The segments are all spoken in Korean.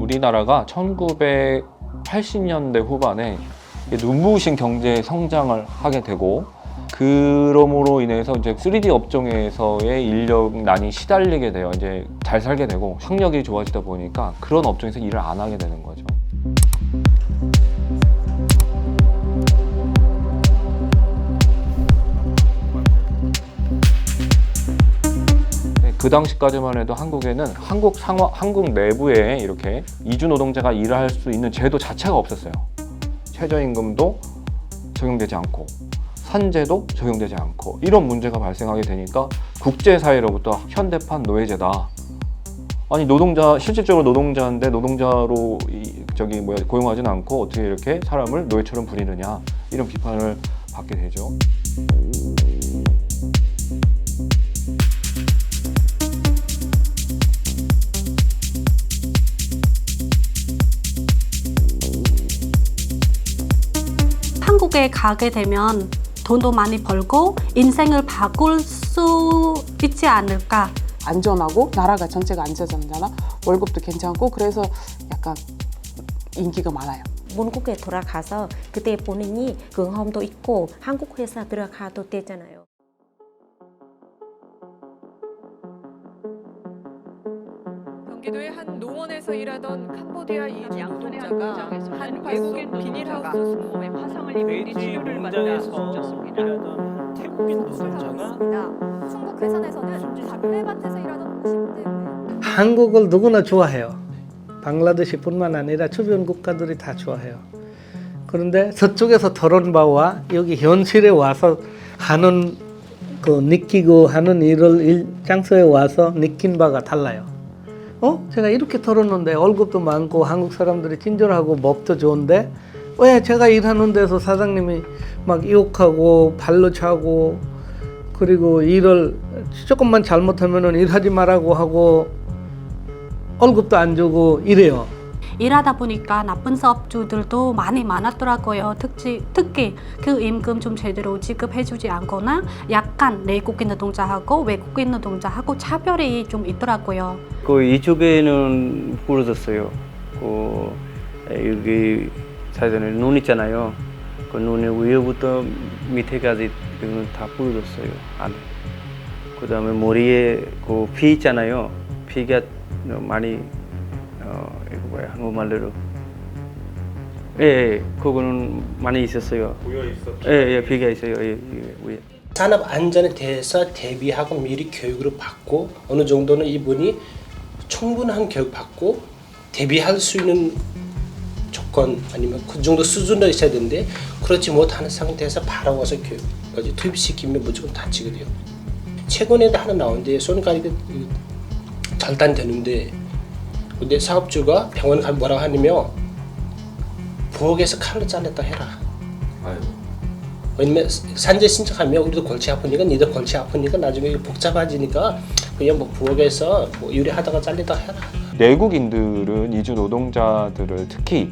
우리나라가 1980년대 후반에 눈부신 경제 성장을 하게 되고, 그러므로 인해서 이제 3D 업종에서의 인력난이 시달리게 돼요. 이제 잘 살게 되고 학력이 좋아지다 보니까 그런 업종에서 일을 안 하게 되는 거죠. 그 당시까지만 해도 한국에는 한국 내부에 이렇게 이주 노동자가 일할 수 있는 제도 자체가 없었어요. 최저임금도 적용되지 않고 산재도 적용되지 않고 이런 문제가 발생하게 되니까 국제사회로부터 현대판 노예제다. 아니 노동자 실질적으로 노동자인데 노동자로 고용하지는 않고 어떻게 이렇게 사람을 노예처럼 부리느냐 이런 비판을 받게 되죠. 한국에 가게 되면 돈도 많이 벌고 인생을 바꿀 수 있지 않을까. 안전하고 나라가 전체가 안전하잖아. 월급도 괜찮고 그래서 약간 인기가 많아요. 본국에 돌아가서 그때 본인이 경험도 있고 한국 회사 들어가도 되잖아요. 경기도의 한 농원에서 일하던 캄보디아 이주 노동자가 한 외국인 비닐하우스 승무원의 화상을 입은 뒤 치료를 받다 숨졌습니다. 일하던 태국인 노동자가 충북 괴산에서는 담배밭에서 일하던 50대 한국을 누구나 좋아해요. 방글라데시뿐만 아니라 주변 국가들이 다 좋아해요. 그런데 저쪽에서 들은 바와 여기 현실에 와서 하는 느끼고 하는 일 장소에 와서 느낀 바가 달라요. 제가 이렇게 들었는데 월급도 많고 한국 사람들이 친절하고 법도 좋은데 왜 제가 일하는 데서 사장님이 막 욕하고 발로 차고 그리고 일을 조금만 잘못하면 일하지 말라고 하고 월급도 안 주고 이래요. 일하다 보니까 나쁜 사업주들도 많았더라고요. 특히 그 임금 좀 제대로 지급해주지 않거나 약간 내국인 노동자하고 외국인 노동자하고 차별이 좀 있더라고요. 이쪽에는 부러졌어요. 여기 사전에 눈 있잖아요. 그 눈의 위에부터 밑에까지 다 부러졌어요. 안에. 그다음에 머리에 피 있잖아요. 피가 많이 이거 뭐야 한국말로 그거는 많이 있었어요. 보여 있었죠? 예, 피가 있어요. 위에. 산업 안전에 대해서 대비하고 미리 교육을 받고 어느 정도는 이분이 충분한 교육 받고 대비할 수 있는 조건 아니면 그 정도 수준도 있어야 되는데 그렇지 못하는 상태에서 바로 와서 교육까지 투입시키면 무조건 다치거든요. 최근에도 하나 나오는데 손가락이 절단되는데 근데 사업주가 병원 가면 뭐라고 하냐면 부엌에서 칼로 잘랐다 해라. 왜냐면 산재 신청하면 우리도 골치 아프니까 니도 골치 아프니까 나중에 복잡해지니까 그냥 부엌에서 요리하다가 잘리다 해라. 내국인들은 이주 노동자들을 특히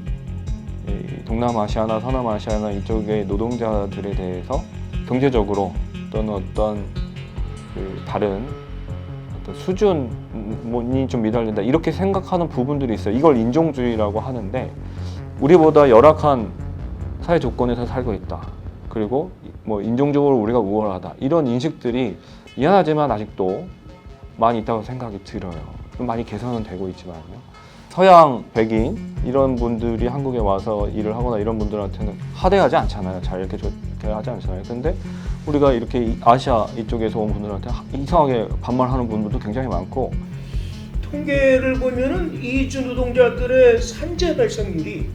동남아시아나 서남아시아나 이쪽의 노동자들에 대해서 경제적으로 또는 어떤 다른 수준이 좀 미달린다 이렇게 생각하는 부분들이 있어요. 이걸 인종주의라고 하는데 우리보다 열악한 사회 조건에서 살고 있다. 그리고 인종적으로 우리가 우월하다. 이런 인식들이 미안하지만 아직도 많이 있다고 생각이 들어요. 많이 개선은 되고 있지만요. 서양 백인 이런 분들이 한국에 와서 일을 하거나 이런 분들한테는 하대하지 않잖아요. 잘 이렇게 좋게 하지 않잖아요. 근데 우리가 이렇게 아시아 이쪽에서 온 분들한테 이상하게 반말하는 분들도 굉장히 많고 통계를 보면은 이주 노동자들의 산재 발생률이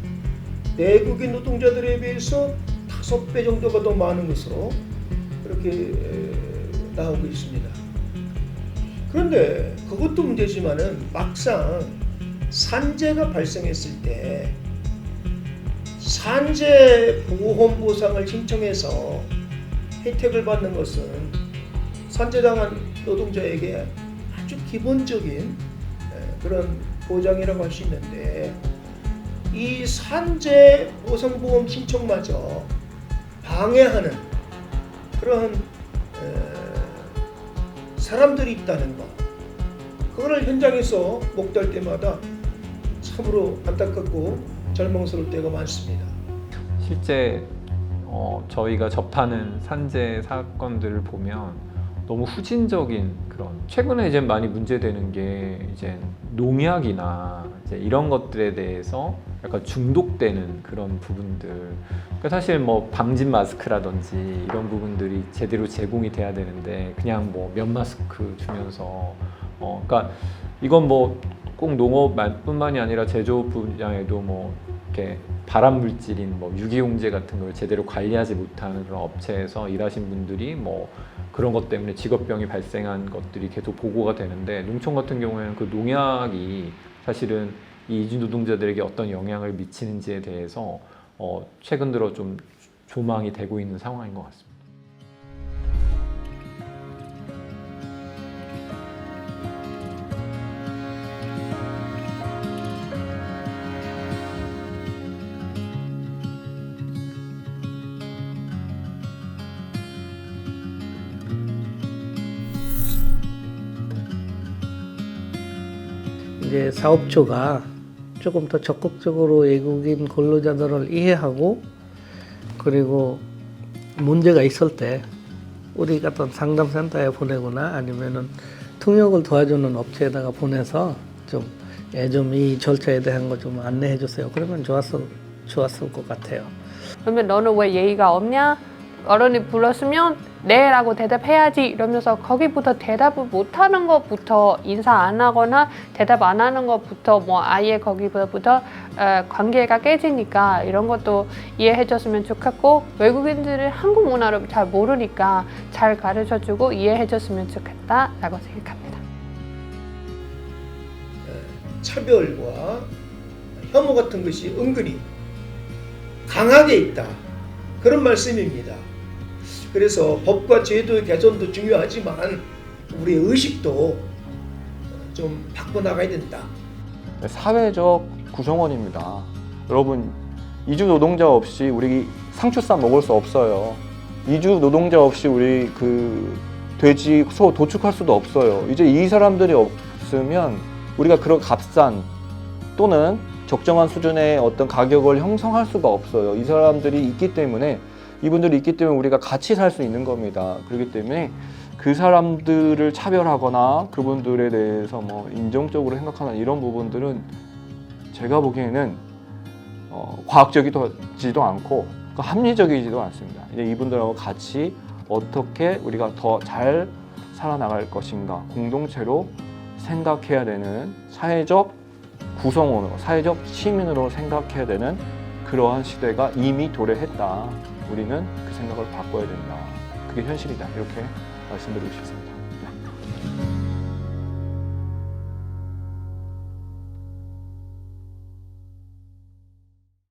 내국인 노동자들에 비해서 5배 정도가 더 많은 것으로 이렇게 나오고 있습니다. 그런데 그것도 문제지만은 막상 산재가 발생했을 때 산재 보험 보상을 신청해서 혜택을 받는 것은 산재당한 노동자에게 아주 기본적인 그런 보장이라고 할 수 있는데 이 산재 보상보험 신청마저 방해하는 그런 사람들이 있다는 것, 그거를 현장에서 목도할 때마다 참으로 안타깝고 절망스러울 때가 많습니다. 실제 저희가 접하는 산재 사건들을 보면 너무 후진적인 그런, 최근에 이제 많이 문제되는 게 이제 농약이나 이제 이런 것들에 대해서 약간 중독되는 그런 부분들. 그러니까 사실 뭐 방진 마스크라든지 이런 부분들이 제대로 제공이 돼야 되는데 그냥 뭐 면 마스크 주면서 그러니까 이건 뭐 꼭 농업뿐만이 아니라 제조업 분야에도 뭐 이렇게 발암 물질인 뭐 유기용제 같은 걸 제대로 관리하지 못하는 그런 업체에서 일하신 분들이 뭐 그런 것 때문에 직업병이 발생한 것들이 계속 보고가 되는데, 농촌 같은 경우에는 그 농약이 사실은 이 이주 노동자들에게 어떤 영향을 미치는지에 대해서 최근 들어 좀 조망이 되고 있는 상황인 것 같습니다. 이제 사업주가 조금 더 적극적으로 외국인 근로자들을 이해하고, 그리고 문제가 있을 때 우리 같은 상담센터에 보내거나 아니면은 통역을 도와주는 업체에다가 보내서 좀 이 절차에 대한 거 좀 안내해 주세요. 그러면 좋았을 것 같아요. 그러면 너는 왜 예의가 없냐? 어른이 불렀으면 네라고 대답해야지 이러면서 거기부터 대답을 못하는 것부터, 인사 안 하거나 대답 안 하는 것부터 뭐 아예 거기부터 관계가 깨지니까 이런 것도 이해해 줬으면 좋겠고, 외국인들이 한국 문화를 잘 모르니까 잘 가르쳐주고 이해해 줬으면 좋겠다라고 생각합니다. 차별과 혐오 같은 것이 은근히 강하게 있다, 그런 말씀입니다. 그래서 법과 제도의 개선도 중요하지만 우리의 의식도 좀 바꿔나가야 된다. 사회적 구성원입니다. 여러분, 이주 노동자 없이 우리 상추쌈 먹을 수 없어요. 이주 노동자 없이 우리 그 돼지, 소 도축할 수도 없어요. 이제 이 사람들이 없으면 우리가 그런 값싼 또는 적정한 수준의 어떤 가격을 형성할 수가 없어요. 이 사람들이 있기 때문에, 이분들이 있기 때문에 우리가 같이 살 수 있는 겁니다. 그렇기 때문에 그 사람들을 차별하거나 그분들에 대해서 뭐 인종적으로 생각하는 이런 부분들은 제가 보기에는 과학적이지도 않고 합리적이지도 않습니다. 이제 이분들하고 같이 어떻게 우리가 더 잘 살아나갈 것인가, 공동체로 생각해야 되는, 사회적 구성원으로, 사회적 시민으로 생각해야 되는 그러한 시대가 이미 도래했다. 우리는 그 생각을 바꿔야 된다. 그게 현실이다. 이렇게 말씀드리고 싶습니다.